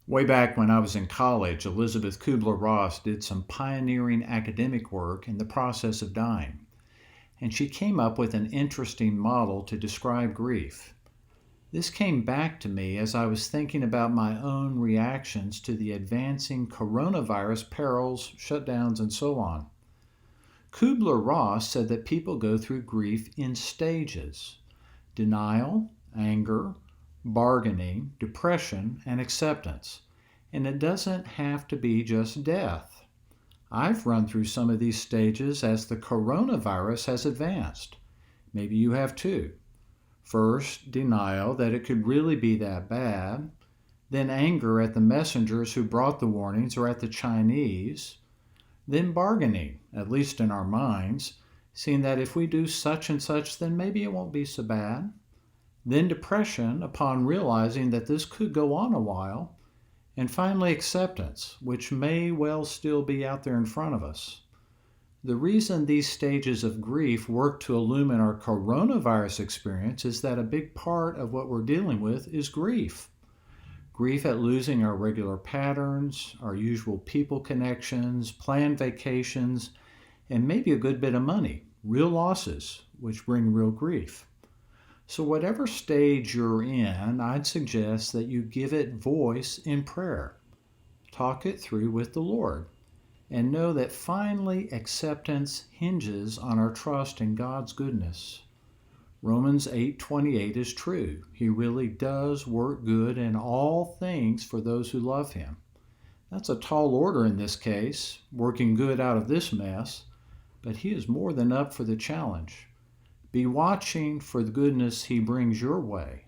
Way back when I was in college, Elizabeth Kubler-Ross did some pioneering academic work in the process of dying, and she came up with an interesting model to describe grief. This came back to me as I was thinking about my own reactions to the advancing coronavirus perils, shutdowns, and so on. Kubler-Ross said that people go through grief in stages: denial, anger, bargaining, depression, and acceptance. And it doesn't have to be just death. I've run through some of these stages as the coronavirus has advanced. Maybe you have too. First, denial that it could really be that bad. Then anger at the messengers who brought the warnings or at the Chinese. Then bargaining, at least in our minds, seeing that if we do such and such, then maybe it won't be so bad. Then depression upon realizing that this could go on a while. And finally, acceptance, which may well still be out there in front of us. The reason these stages of grief work to illumine our coronavirus experience is that a big part of what we're dealing with is grief. Grief at losing our regular patterns, our usual people connections, planned vacations, and maybe a good bit of money, real losses, which bring real grief. So, whatever stage you're in, I'd suggest that you give it voice in prayer. Talk it through with the Lord, and know that finally acceptance hinges on our trust in God's goodness. Romans 8:28 is true. He really does work good in all things for those who love him. That's a tall order in this case, working good out of this mess, but he is more than up for the challenge. Be watching for the goodness he brings your way.